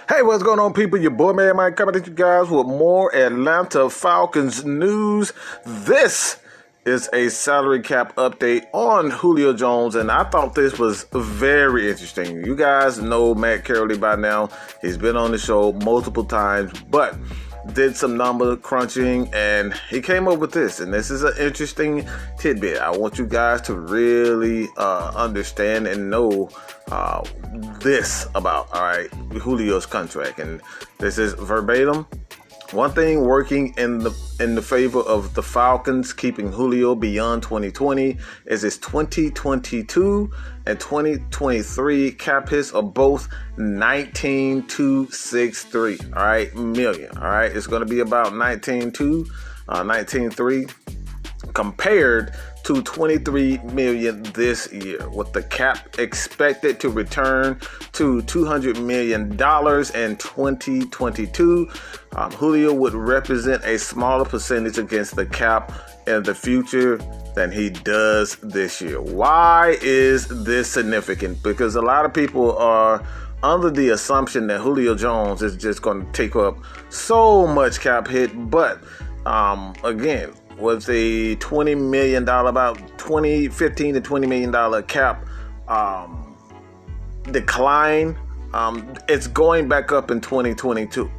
Hey, what's going on, people? Your boy, man, Mike, coming at you guys with more Atlanta Falcons news. This is a salary cap update on Julio Jones, and I thought this was very interesting. You guys know Matt Karoly by now. He's been on the show multiple times, but did some number crunching, and he came up with this, and this is an interesting tidbit. I want you guys to really understand and know this about, Julio's contract, and this is verbatim. One thing working in the favor of the Falcons keeping Julio beyond 2020 is his 2022 and 2023 cap hits are both 19,263 million. All right, it's going to be about 19,3 compared to 23 million this year, with the cap expected to return to $200 million in 2022. Julio would represent a smaller percentage against the cap in the future than he does this year. Why is this significant? Because a lot of people are under the assumption that Julio Jones is just going to take up so much cap hit, but again, with a $20 million, about $15 to $20 million cap decline, it's going back up in 2022.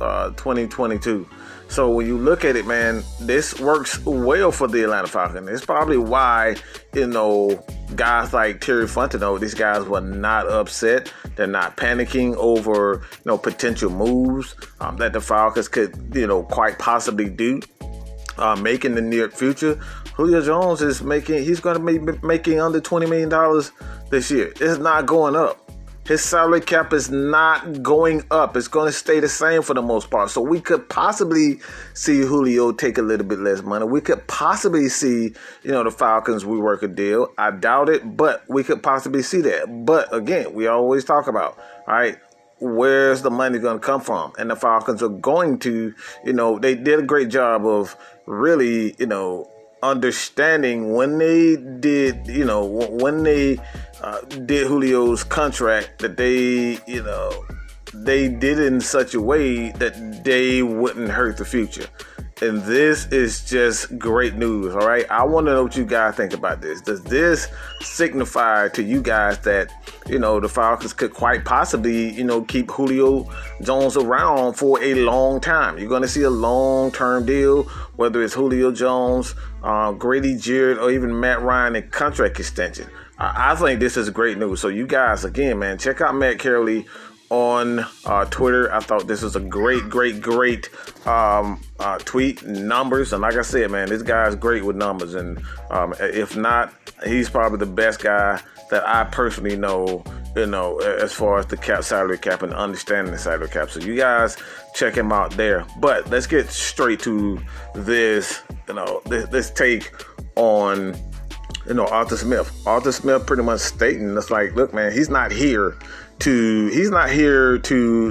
So when you look at it, man, this works well for the Atlanta Falcons. It's probably why, guys like Terry Fontenot, these guys were not upset. They're not panicking over, potential moves that the Falcons could, quite possibly do. Make in the near future. Julio Jones he's going to be making under $20 million this year. It's not going up. His salary cap is not going up. It's going to stay the same for the most part. So we could possibly see Julio take a little bit less money. We could possibly see, the Falcons rework a deal. I doubt it, but we could possibly see that. But again, we always talk about, where's the money going to come from? And the Falcons are going to, they did a great job of really, understanding when they did, did Julio's contract, that they did it in such a way that they wouldn't hurt the future. And this is just great news, all right? I want to know what you guys think about this. Does this signify to you guys that, the Falcons could quite possibly, keep Julio Jones around for a long time? You're going to see a long-term deal, whether it's Julio Jones, Grady Jarrett, or even Matt Ryan in contract extension. I think this is great news. So you guys, again, man, check out Matt Karoly on Twitter. I thought this was a great tweet, numbers, and like I said, man, this guy's great with numbers, and if not, he's probably the best guy that I personally know, as far as the salary cap and understanding the salary cap. So you guys check him out there. But let's get straight to this, this take on Arthur Smith. Arthur Smith pretty much stating, it's like, look, man, he's not here to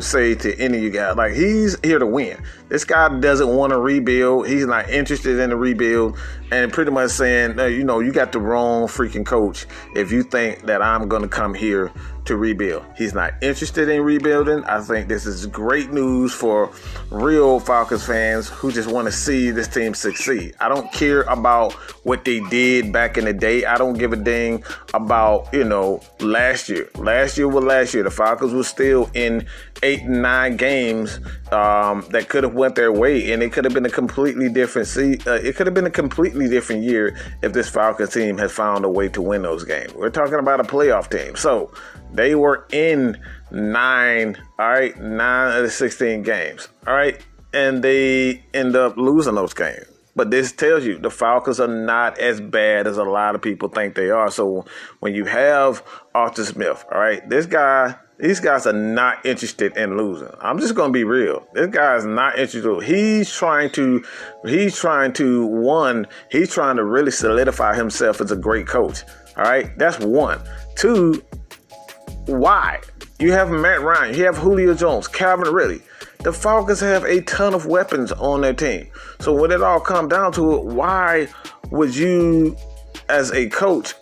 say to any of you guys, like, he's here to win. This guy doesn't want to rebuild. He's not interested in the rebuild, and pretty much saying, you got the wrong freaking coach if you think that I'm going to come here to rebuild. He's not interested in rebuilding. I think this is great news for real Falcons fans who just want to see this team succeed. I don't care about what they did back in the day. I don't give a dang about, last year. Last year was last year. The Falcons were still in 8 and 9 games that could have went their way, and it could have been a completely different it could have been a completely different year if this Falcons team had found a way to win those games. We're talking about a playoff team. So they were in 9 of the 16 games, and they end up losing those games. But this tells you the Falcons are not as bad as a lot of people think they are. So when you have Arthur Smith, these guys are not interested in losing. I'm just going to be real. This guy is not interested. He's trying to really solidify himself as a great coach. All right. That's one. Two, why? You have Matt Ryan. You have Julio Jones, Calvin Ridley. The Falcons have a ton of weapons on their team. So when it all comes down to it, why would you, as a coach,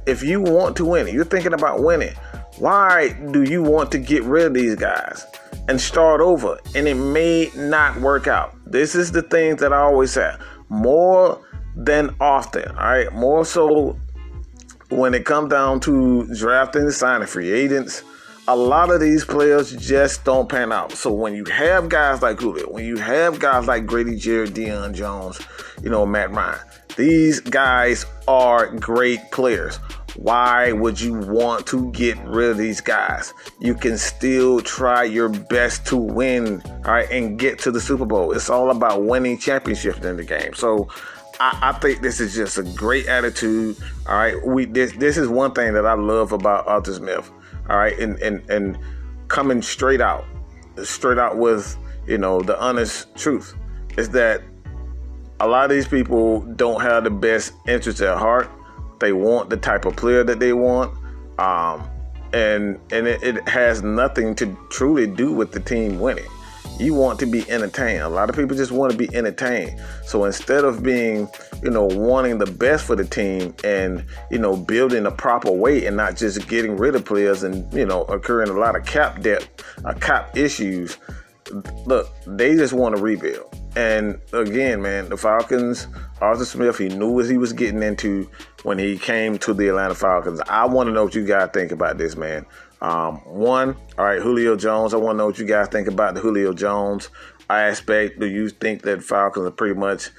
if you want to win, you're thinking about winning, Why do you want to get rid of these guys and start over? And it may not work out. This is the thing that I always say. More than often, all right? More so when it comes down to drafting and signing free agents, a lot of these players just don't pan out. So when you have guys like Julio, when you have guys like Grady Jarrett, Deion Jones, Matt Ryan, these guys are great players. Why would you want to get rid of these guys? You can still try your best to win, all right, and get to the Super Bowl. It's all about winning championships in the game. So I think this is just a great attitude. All right, this is one thing that I love about Arthur Smith. All right, and coming straight out with the honest truth is that a lot of these people don't have the best interests at heart. They want the type of player that they want, and it has nothing to truly do with the team winning. You want to be entertained. A lot of people just want to be entertained. So instead of being, wanting the best for the team and, building a proper way and not just getting rid of players and, occurring a lot of cap debt, cap issues, look, they just want to rebuild. And again, man, the Falcons, Arthur Smith, he knew what he was getting into when he came to the Atlanta Falcons. I want to know what you guys think about this, man. All right, Julio Jones. I want to know what you guys think about the Julio Jones aspect. Do you think that Falcons are pretty much,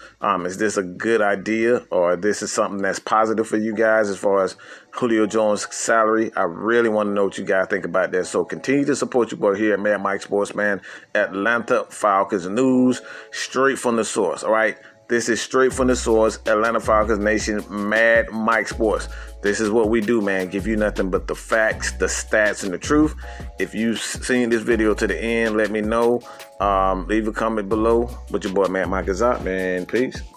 is this a good idea, or this is something that's positive for you guys as far as Julio Jones' salary? I really want to know what you guys think about that. So continue to support your boy here at Mad Mike Sports, man. Atlanta Falcons news straight from the source. All right. This is straight from the source, Atlanta Falcons Nation, Mad Mike Sports. This is what we do, man. Give you nothing but the facts, the stats, and the truth. If you've seen this video to the end, let me know. Leave a comment below. But your boy, Mad Mike, is out, man. Peace.